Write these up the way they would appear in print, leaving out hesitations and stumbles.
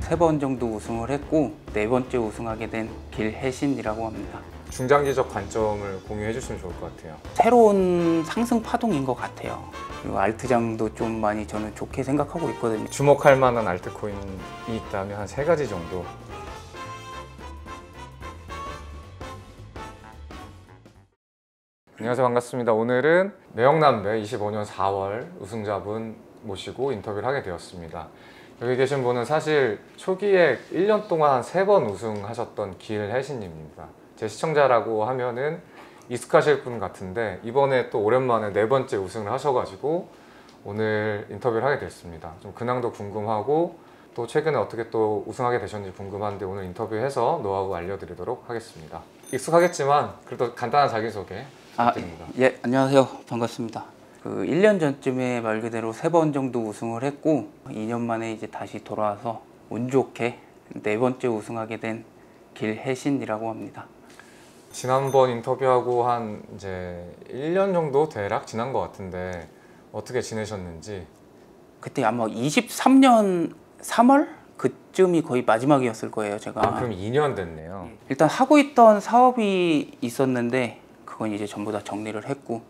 3번 정도 우승을 했고 4번째 우승하게 된 길해신이라고 합니다. 중장기적 관점을 공유해 주시면 좋을 것 같아요. 새로운 상승 파동인 것 같아요. 그리고 알트장도 좀 많이 저는 좋게 생각하고 있거든요. 주목할 만한 알트코인이 있다면 한 3가지 정도. 안녕하세요, 반갑습니다. 오늘은 매형남배 25년 4월 우승자분 모시고 인터뷰를 하게 되었습니다. 여기 계신 분은 사실 초기에 1년 동안 3번 우승하셨던 길해신님입니다. 제 시청자라고 하면은 익숙하실 분 같은데 이번에 또 오랜만에 4번째 우승을 하셔가지고 오늘 인터뷰를 하게 됐습니다. 좀 근황도 궁금하고 또 최근에 어떻게 또 우승하게 되셨는지 궁금한데 오늘 인터뷰해서 노하우 알려드리도록 하겠습니다. 익숙하겠지만 그래도 간단한 자기소개 부탁드립니다. 예, 안녕하세요. 반갑습니다. 1년 전쯤에 말 그대로 3번 정도 우승을 했고 2년 만에 이제 다시 돌아와서 운 좋게 4번째 우승하게 된 길해신이라고 합니다. 지난번 인터뷰하고 한 이제 1년 정도 대략 지난 것 같은데 어떻게 지내셨는지. 그때 아마 23년 3월? 그쯤이 거의 마지막이었을 거예요, 제가. 그럼 2년 됐네요. 일단 하고 있던 사업이 있었는데 그건 이제 전부 다 정리를 했고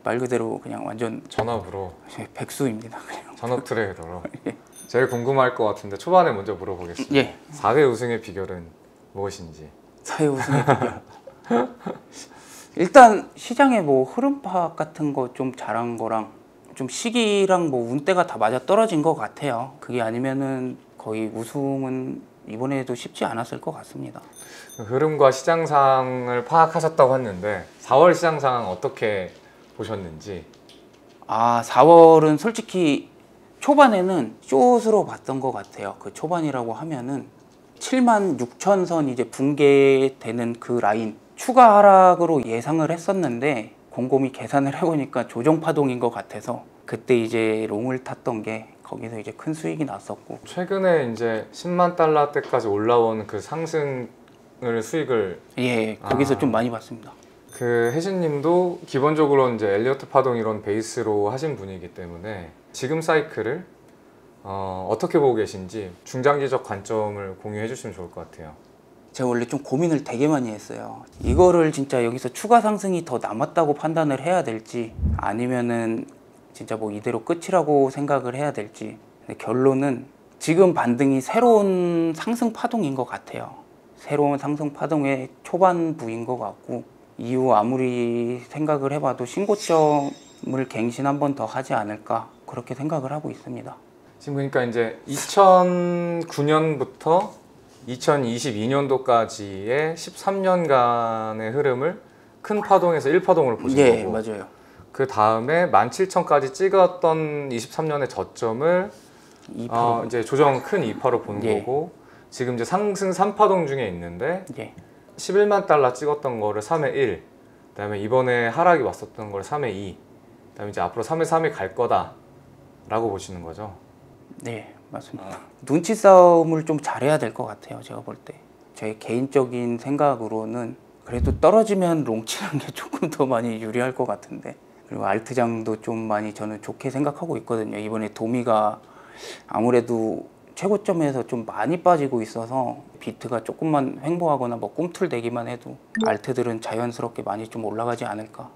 말 그대로 그냥 완전 전업으로 백수입니다. 그냥. 전업 트레이더로. 예. 제일 궁금할 것 같은데 초반에 먼저 물어보겠습니다. 예. 4회 우승의 비결은 무엇인지. 4회 우승의 비결. 일단 시장의 뭐 흐름 파악 같은 거 좀 잘한 거랑 좀 시기랑 뭐 운대가 다 맞아 떨어진 것 같아요. 그게 아니면은 거의 우승은 이번에도 쉽지 않았을 것 같습니다. 흐름과 시장상을 파악하셨다고 했는데 4월 시장상 어떻게 보셨는지. 4월은 솔직히 초반에는 숏으로 봤던 것 같아요. 그 초반이라고 하면은 76,000선 이제 붕괴되는 그 라인 추가 하락으로 예상을 했었는데 곰곰이 계산을 해보니까 조정 파동인 것 같아서 그때 이제 롱을 탔던 게 거기서 이제 큰 수익이 났었고, 최근에 이제 10만 달러 때까지 올라온 그 상승을 수익을 예, 거기서 좀 많이 봤습니다. 그 혜신님도 기본적으로 이제 엘리어트 파동 이런 베이스로 하신 분이기 때문에 지금 사이클을 어떻게 보고 계신지 중장기적 관점을 공유해 주시면 좋을 것 같아요. 제가 원래 좀 고민을 되게 많이 했어요. 이거를 진짜 여기서 추가 상승이 더 남았다고 판단을 해야 될지 아니면은 진짜 뭐 이대로 끝이라고 생각을 해야 될지. 근데 결론은 지금 반등이 새로운 상승 파동인 것 같아요. 새로운 상승 파동의 초반부인 것 같고 이후 아무리 생각을 해봐도 신고점을 갱신 한 번 더 하지 않을까 그렇게 생각을 하고 있습니다. 지금 그러니까 이제 2009년부터 2022년도까지의 13년간의 흐름을 큰 파동에서 1파동으로 보신 예, 거고, 맞아요. 그 다음에 17,000까지 찍었던 23년의 저점을 이제 조정 큰 2파로 본 예. 거고, 지금 이제 상승 3파동 중에 있는데 예. 11만 달러 찍었던 거를 3회 1, 그다음에 이번에 하락이 왔었던 거를 3회 2, 그다음에 이제 앞으로 3회 3이 갈 거다라고 보시는 거죠? 네, 맞습니다. 눈치 싸움을 좀 잘해야 될 것 같아요, 제가 볼 때. 제 개인적인 생각으로는 그래도 떨어지면 롱치는 게 조금 더 많이 유리할 것 같은데, 그리고 알트장도 좀 많이 저는 좋게 생각하고 있거든요. 이번에 도미가 아무래도 최고점에서 좀 많이 빠지고 있어서 비트가 조금만 횡보하거나 뭐 꿈틀대기만 해도 알트들은 자연스럽게 많이 좀 올라가지 않을까.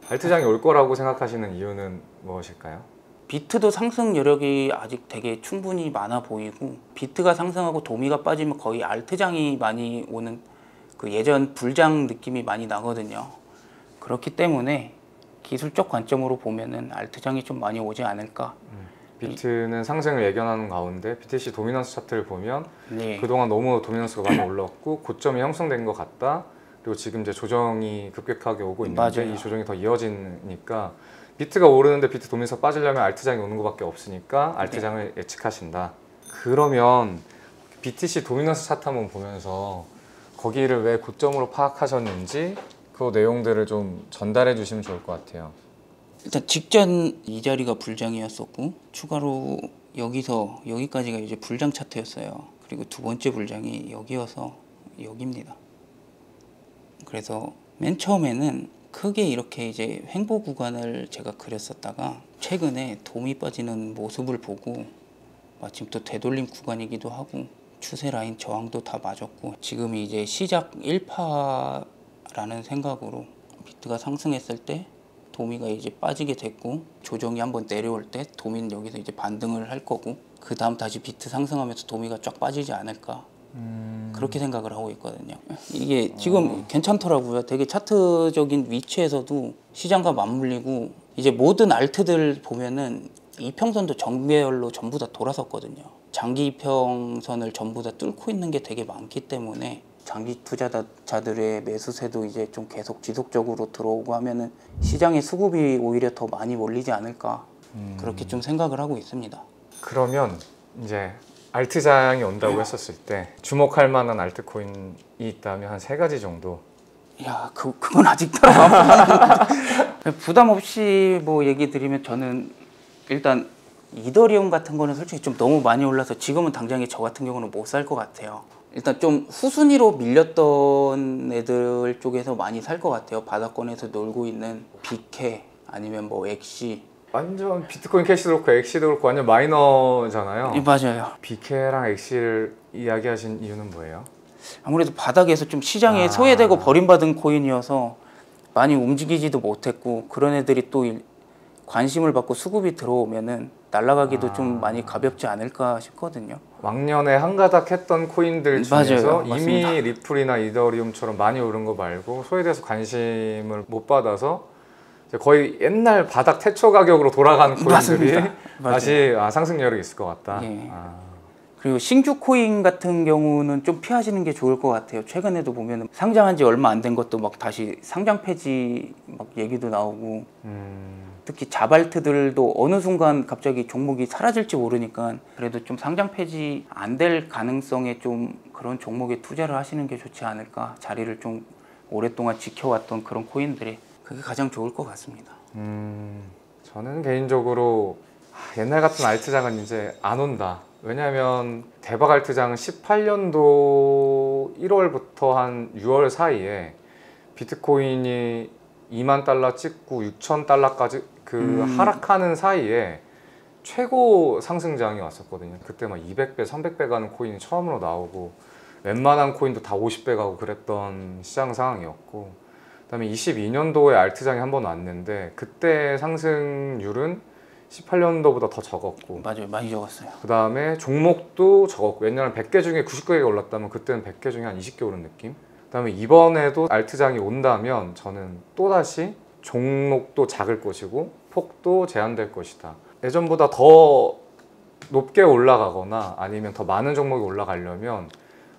알트장이 올 거라고 생각하시는 이유는 무엇일까요? 비트도 상승 여력이 아직 되게 충분히 많아 보이고, 비트가 상승하고 도미가 빠지면 거의 알트장이 많이 오는 그 예전 불장 느낌이 많이 나거든요. 그렇기 때문에 기술적 관점으로 보면은 알트장이 좀 많이 오지 않을까. 비트는 상승을 예견하는 가운데 BTC 도미넌스 차트를 보면 네. 그동안 너무 도미넌스가 많이 올랐고 고점이 형성된 것 같다. 그리고 지금 이제 조정이 급격하게 오고 있는데 맞아요. 이 조정이 더 이어지니까 비트가 오르는데 비트 도미넌스가 빠지려면 알트장이 오는 것밖에 없으니까 알트장을 예측하신다. 그러면 BTC 도미넌스 차트 한번 보면서 거기를 왜 고점으로 파악하셨는지 그 내용들을 좀 전달해 주시면 좋을 것 같아요. 일단 직전 이 자리가 불장이었었고 추가로 여기서 여기까지가 이제 불장 차트였어요. 그리고 두 번째 불장이 여기여서 여기입니다. 그래서 맨 처음에는 크게 이렇게 이제 횡보 구간을 제가 그렸었다가 최근에 돔이 빠지는 모습을 보고 마침 또 되돌림 구간이기도 하고 추세 라인 저항도 다 맞았고 지금이 이제 시작 1파라는 생각으로 비트가 상승했을 때 도미가 이제 빠지게 됐고 조정이 한번 내려올 때 도미는 여기서 이제 반등을 할 거고 그 다음 다시 비트 상승하면서 도미가 쫙 빠지지 않을까 그렇게 생각을 하고 있거든요. 이게 지금 괜찮더라고요. 되게 차트적인 위치에서도 시장과 맞물리고 이제 모든 알트들 보면은 이평선도 정배열로 전부 다 돌아섰거든요. 장기 이평선을 전부 다 뚫고 있는 게 되게 많기 때문에 장기 투자자들의 매수세도 이제 좀 계속 지속적으로 들어오고 하면은 시장의 수급이 오히려 더 많이 몰리지 않을까 그렇게 좀 생각을 하고 있습니다. 그러면 이제 알트장이 온다고 했었을 때 주목할 만한 알트코인이 있다면 한 3가지 정도. 야, 그건 아직 따로 부담 없이 뭐 얘기 드리면 저는 일단 이더리움 같은 거는 솔직히 좀 너무 많이 올라서 지금은 당장에 저 같은 경우는 못 살 것 같아요. 일단 좀 후순위로 밀렸던 애들 쪽에서 많이 살 것 같아요. 바닥권에서 놀고 있는 비케 아니면 뭐 엑시. 완전 비트코인 캐시도 그렇고 엑시도 그렇고 완전 마이너잖아요. 맞아요. 비케랑 엑시를 이야기하신 이유는 뭐예요? 아무래도 바닥에서 좀 시장에 소외되고 버림받은 코인이어서 많이 움직이지도 못했고 그런 애들이 또 관심을 받고 수급이 들어오면은 날아가기도 좀 많이 가볍지 않을까 싶거든요. 왕년에 한가닥 했던 코인들 중에서 맞아요. 이미 맞습니다. 리플이나 이더리움처럼 많이 오른 거 말고 소외돼서 관심을 못 받아서 이제 거의 옛날 바닥 태초 가격으로 돌아간 코인들이 맞습니다. 다시 상승 여력이 있을 것 같다. 예. 그리고 신규 코인 같은 경우는 좀 피하시는 게 좋을 것 같아요. 최근에도 보면 상장한 지 얼마 안 된 것도 막 다시 상장 폐지 막 얘기도 나오고 특히 자발트들도 어느 순간 갑자기 종목이 사라질지 모르니까 그래도 좀 상장 폐지 안 될 가능성에 좀 그런 종목에 투자를 하시는 게 좋지 않을까. 자리를 좀 오랫동안 지켜왔던 그런 코인들이 그게 가장 좋을 것 같습니다. 저는 개인적으로 옛날 같은 알트장은 이제 안 온다. 왜냐하면 대박 알트장은 18년도 1월부터 한 6월 사이에 비트코인이 2만 달러 찍고 6천 달러까지 그 하락하는 사이에 최고 상승장이 왔었거든요. 그때 막 200배, 300배 가는 코인이 처음으로 나오고 웬만한 코인도 다 50배 가고 그랬던 시장 상황이었고 그다음에 22년도에 알트장이 한 번 왔는데 그때 상승률은 18년도보다 더 적었고 맞아요. 많이 적었어요. 그 다음에 종목도 적었고 옛날에 100개 중에 99개가 올랐다면 그때는 100개 중에 한 20개 오른 느낌. 그 다음에 이번에도 알트장이 온다면 저는 또다시 종목도 작을 것이고 폭도 제한될 것이다. 예전보다 더 높게 올라가거나 아니면 더 많은 종목이 올라가려면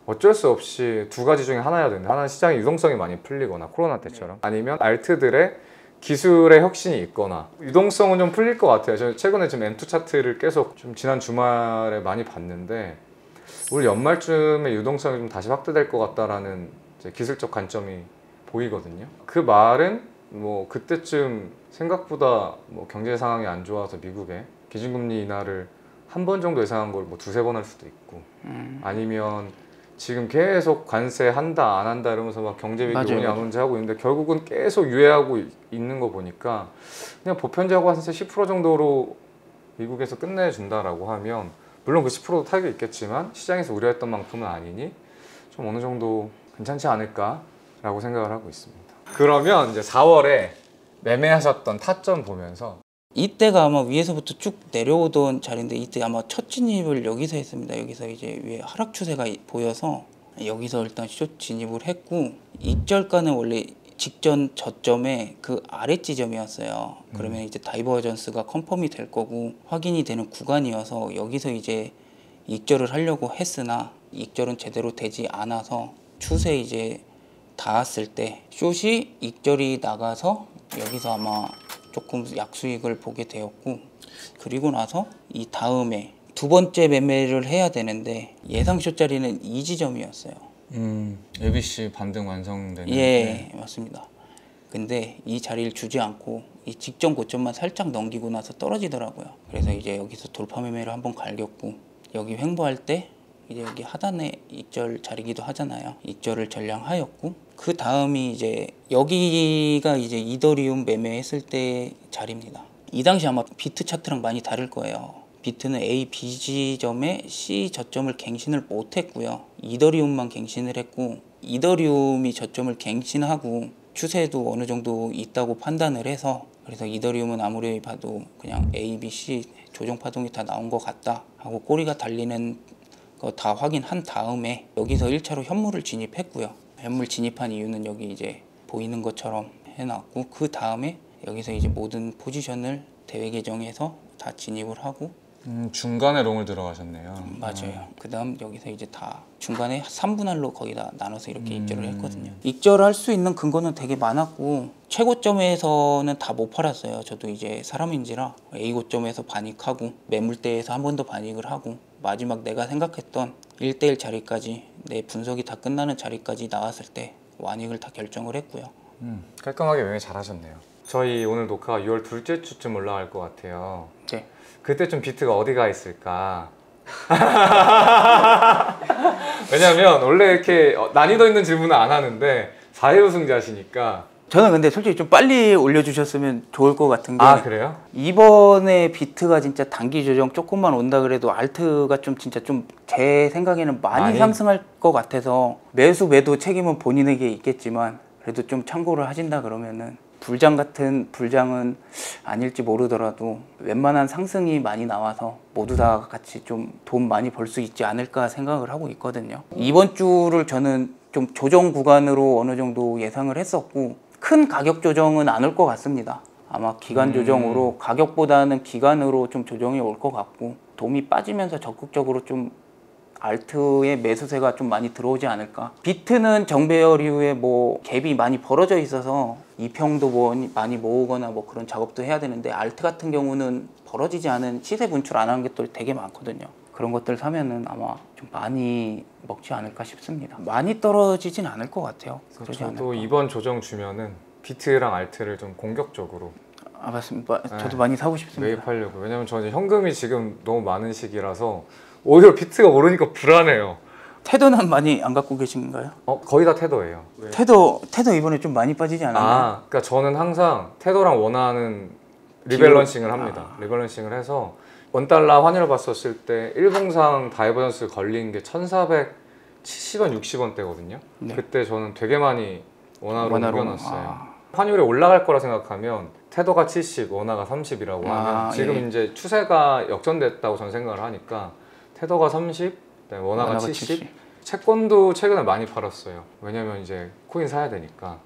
어쩔 수 없이 2가지 중에 하나여야 된다. 하나는 시장의 유동성이 많이 풀리거나 코로나 때처럼 아니면 알트들의 기술의 혁신이 있거나 유동성은 좀 풀릴 것 같아요. 저 최근에 지금 M2 차트를 계속 좀 지난 주말에 많이 봤는데 올 연말쯤에 유동성이 좀 다시 확대될 것 같다라는 이제 기술적 관점이 보이거든요. 그 말은 뭐 그때쯤 생각보다 뭐 경제 상황이 안 좋아서 미국에 기준금리 인하를 한 번 정도 예상한 걸 뭐 2-3번 할 수도 있고 아니면 지금 계속 관세 한다 안 한다 이러면서 막 경제 위기 오니 안 오는지 하고 있는데 결국은 계속 유예하고 있는 거 보니까 그냥 보편적으로 한 10% 정도로 미국에서 끝내준다라고 하면 물론 그 10%도 타격이 있겠지만 시장에서 우려했던 만큼은 아니니 좀 어느 정도 괜찮지 않을까라고 생각을 하고 있습니다. 그러면 이제 4월에 매매하셨던 타점 보면서 이때가 아마 위에서부터 쭉 내려오던 자리인데 이때 아마 첫 진입을 여기서 했습니다. 여기서 이제 위에 하락 추세가 보여서 여기서 일단 숏 진입을 했고 익절가는 원래 직전 저점에 그 아래 지점이었어요. 그러면 이제 다이버전스가 컨펌이 될 거고 확인이 되는 구간이어서 여기서 이제 익절을 하려고 했으나 익절은 제대로 되지 않아서 추세 이제 닿았을 때 숏이 익절이 나가서 여기서 아마 조금 약수익을 보게 되었고 그리고 나서 이 다음에 2번째 매매를 해야 되는데 예상 숏자리는 이 지점이었어요. ABC 반등 완성되는 예, 맞습니다. 근데 이 자리를 주지 않고 이 직전 고점만 살짝 넘기고 나서 떨어지더라고요. 그래서 이제 여기서 돌파 매매를 한번 갈겼고 여기 횡보할 때 이제 여기 하단에 익절 자리기도 하잖아요. 익절을 전량하였고 그 다음이 이제 여기가 이제 이더리움 매매했을 때 자리입니다. 이 당시 아마 비트 차트랑 많이 다를 거예요. 비트는 A, B 지점에 C 저점을 갱신을 못했고요. 이더리움만 갱신을 했고, 이더리움이 저점을 갱신하고 추세도 어느 정도 있다고 판단을 해서, 그래서 이더리움은 아무리 봐도 그냥 A, B, C 조정 파동이 다 나온 것 같다 하고 꼬리가 달리는 거 다 확인한 다음에 여기서 1차로 현물을 진입했고요. 현물 진입한 이유는 여기 이제 보이는 것처럼 해놨고, 그 다음에 여기서 이제 모든 포지션을 대회 계정에서 다 진입을 하고. 중간에 롱을 들어가셨네요. 맞아요. 그 다음 여기서 이제 다 중간에 3분할로 거의 다 나눠서 이렇게 익절을 했거든요. 익절할 수 있는 근거는 되게 많았고, 최고점에서는 다 못 팔았어요. 저도 이제 사람인지라 A 고점에서 반익하고, 매물대에서 한 번 더 반익을 하고, 마지막 내가 생각했던 1대1 자리까지, 내 분석이 다 끝나는 자리까지 나왔을 때 완익을 다 결정을 했고요. 깔끔하게 매매 잘하셨네요. 저희 오늘 녹화가 6월 둘째 주쯤 올라갈 것 같아요. 네. 그때 좀 비트가 어디가 있을까? 왜냐면 원래 이렇게 난이도 있는 질문은 안 하는데 4회 우승자시니까. 저는 근데 솔직히 좀 빨리 올려주셨으면 좋을 것 같은 게, 아 그래요? 이번에 비트가 진짜 단기 조정 조금만 온다 그래도 알트가 좀 진짜 좀 제 생각에는 많이 상승할 것 같아서, 매수 매도 책임은 본인에게 있겠지만 그래도 좀 참고를 하신다 그러면은, 불장 같은 불장은 아닐지 모르더라도 웬만한 상승이 많이 나와서 모두 다 같이 좀 돈 많이 벌 수 있지 않을까 생각을 하고 있거든요. 이번 주를 저는 좀 조정 구간으로 어느 정도 예상을 했었고, 큰 가격 조정은 안 올 것 같습니다. 아마 기간 조정으로, 가격보다는 기간으로 좀 조정이 올 것 같고, 돔이 빠지면서 적극적으로 좀 알트의 매수세가 좀 많이 들어오지 않을까. 비트는 정배열 이후에 뭐 갭이 많이 벌어져 있어서 이평도 뭐 많이 모으거나 뭐 그런 작업도 해야 되는데, 알트 같은 경우는 벌어지지 않은 시세 분출 안 하는 것들 되게 많거든요. 그런 것들 사면은 아마 좀 많이 먹지 않을까 싶습니다. 많이 떨어지진 않을 것 같아요. 그러지 저도 않을까. 이번 조정 주면은 비트랑 알트를 좀 공격적으로 아 맞습니다. 저도 많이 사고 싶습니다. 매입하려고. 왜냐면 저는 현금이 지금 너무 많은 시기라서 오히려 비트가 오르니까 불안해요. 테더는 많이 안 갖고 계신가요? 거의 다 테더예요. 테더 이번에 좀 많이 빠지지 않았나요? 그러니까 저는 항상 테더랑 원화는 리밸런싱을 합니다. 리밸런싱을 해서 원달러 환율을 봤었을 때 일봉상 다이버전스 걸린 게 1,470원, 60원대거든요. 네. 그때 저는 되게 많이 원화로 옮겨놨어요. 아. 환율이 올라갈 거라 생각하면 테더가 70, 원화가 30이라고 하면 지금 예. 이제 추세가 역전됐다고 저는 생각을 하니까 테더가 30, 그다음에 원화가 70. 채권도 최근에 많이 팔았어요. 왜냐면 이제 코인 사야 되니까.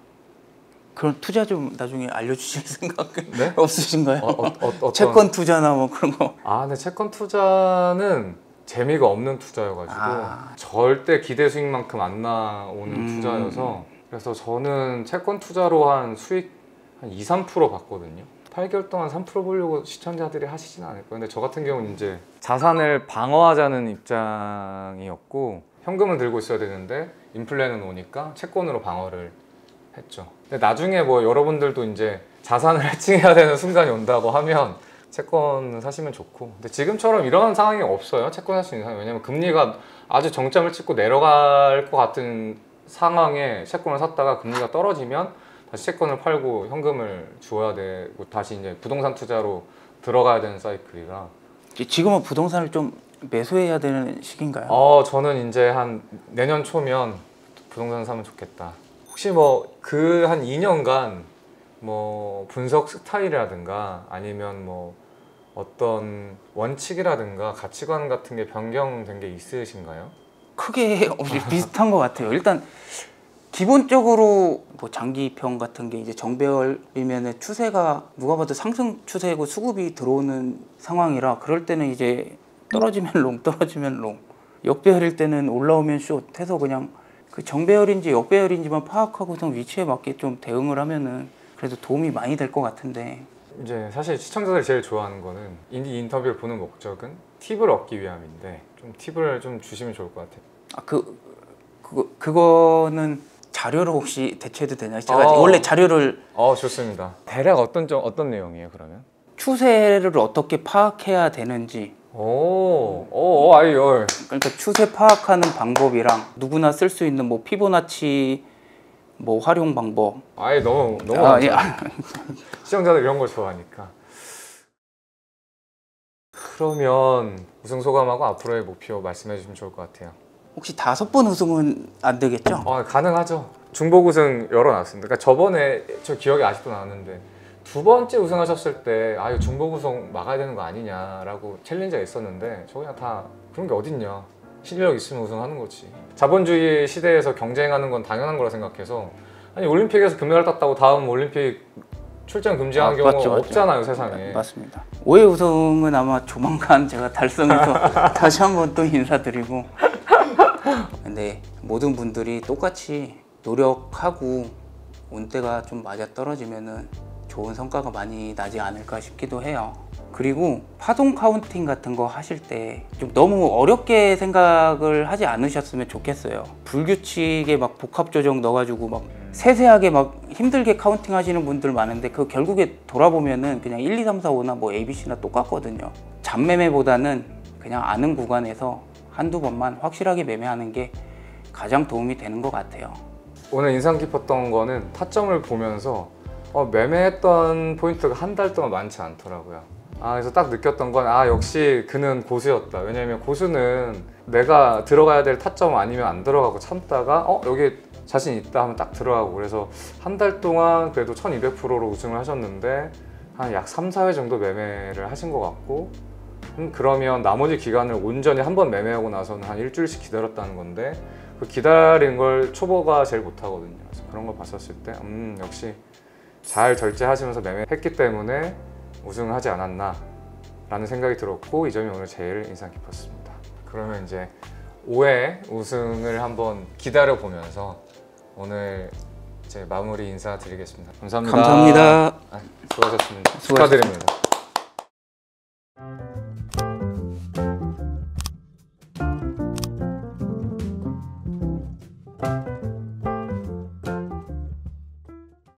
그런 투자 좀 나중에 알려주실 생각은 네? 없으신가요? 어떤... 채권 투자나 뭐 그런 거. 근데 채권 투자는 재미가 없는 투자여가지고 절대 기대 수익만큼 안 나오는 투자여서, 그래서 저는 채권 투자로 한 수익 한 2, 3% 봤거든요. 8개월 동안 3% 보려고 시청자들이 하시진 않을 거예요. 근데 저 같은 경우는 이제 자산을 방어하자는 입장이었고, 현금은 들고 있어야 되는데 인플레는 오니까 채권으로 방어를 했죠. 근데 나중에 뭐 여러분들도 이제 자산을 해칭해야 되는 순간이 온다고 하면 채권 사시면 좋고, 근데 지금처럼 이런 상황이 없어요. 채권 살 수 있는 상황이. 왜냐면 금리가 아주 정점을 찍고 내려갈 것 같은 상황에 채권을 샀다가 금리가 떨어지면 다시 채권을 팔고 현금을 주어야 되고 다시 이제 부동산 투자로 들어가야 되는 사이클이라. 지금은 부동산을 좀 매수해야 되는 시기인가요? 저는 이제 한 내년 초면 부동산 사면 좋겠다. 혹시 뭐 그 한 2년간 뭐 분석 스타일이라든가 아니면 뭐 어떤 원칙이라든가 가치관 같은 게 변경된 게 있으신가요? 크게 없이 비슷한 것 같아요. 일단 기본적으로 뭐 장기평 같은 게 이제 정배열이면 추세가 누가 봐도 상승 추세고 수급이 들어오는 상황이라, 그럴 때는 이제 떨어지면 롱, 떨어지면 롱, 역배열일 때는 올라오면 숏 해서 그냥 그 정배열인지 역배열인지만 파악하고서 위치에 맞게 좀 대응을 하면은 그래도 도움이 많이 될 것 같은데. 이제 사실 시청자들이 제일 좋아하는 거는 이 인터뷰를 보는 목적은 팁을 얻기 위함인데, 좀 팁을 좀 주시면 좋을 것 같아요. 그거는 자료로 혹시 대체해도 되나요? 제가 원래 자료를 좋습니다. 대략 어떤 내용이에요 그러면? 추세를 어떻게 파악해야 되는지, 그러니까 추세 파악하는 방법이랑 누구나 쓸 수 있는 뭐 피보나치 뭐 활용 방법. 너무 예. 시청자들 이런 걸 좋아하니까. 그러면 우승 소감하고 앞으로의 목표 말씀해 주시면 좋을 것 같아요. 혹시 5번 우승은 안 되겠죠? 가능하죠. 중복 우승 열어놨습니다. 그러니까 저번에 저 기억이 아직도 나는데 두 번째 우승하셨을 때 이거 중복 우승 막아야 되는 거 아니냐라고 챌린저가 있었는데 저 그냥 다 그런 게 어딨냐. 실력 있으면 우승하는 거지. 자본주의 시대에서 경쟁하는 건 당연한 거라 생각해서 아니 올림픽에서 금메달 땄다고 다음 올림픽 출전 금지한 경우 맞죠. 없잖아요, 세상에. 맞습니다. 5회 우승은 아마 조만간 제가 달성해서 다시 한번 또 인사드리고 근데 모든 분들이 똑같이 노력하고 온 때가 좀 맞아 떨어지면은 좋은 성과가 많이 나지 않을까 싶기도 해요. 그리고 파동 카운팅 같은 거 하실 때 좀 너무 어렵게 생각을 하지 않으셨으면 좋겠어요. 불규칙에 막 복합 조정 넣어가지고 막 세세하게 막 힘들게 카운팅 하시는 분들 많은데 그 결국에 돌아보면은 그냥 1, 2, 3, 4, 5나 뭐 ABC나 똑같거든요. 잡매매보다는 그냥 아는 구간에서 한두 번만 확실하게 매매하는 게 가장 도움이 되는 것 같아요. 오늘 인상 깊었던 거는 타점을 보면서 매매했던 포인트가 한 달 동안 많지 않더라고요. 그래서 딱 느꼈던 건 역시 그는 고수였다. 왜냐면 고수는 내가 들어가야 될 타점 아니면 안 들어가고 참다가 여기 자신 있다 하면 딱 들어가고, 그래서 한 달 동안 그래도 1200%로 우승을 하셨는데 한 약 3, 4회 정도 매매를 하신 것 같고, 그러면 나머지 기간을 온전히 한 번 매매하고 나서는 한 일주일씩 기다렸다는 건데 그 기다린 걸 초보가 제일 못하거든요. 그래서 그런 걸 봤었을 때 역시 잘 절제하시면서 매매했기 때문에 우승을 하지 않았나 라는 생각이 들었고, 이 점이 오늘 제일 인상 깊었습니다. 그러면 이제 5회 우승을 한번 기다려 보면서 오늘 이제 마무리 인사드리겠습니다. 감사합니다. 감사합니다. 수고하셨습니다. 수고하셨습니다. 축하드립니다.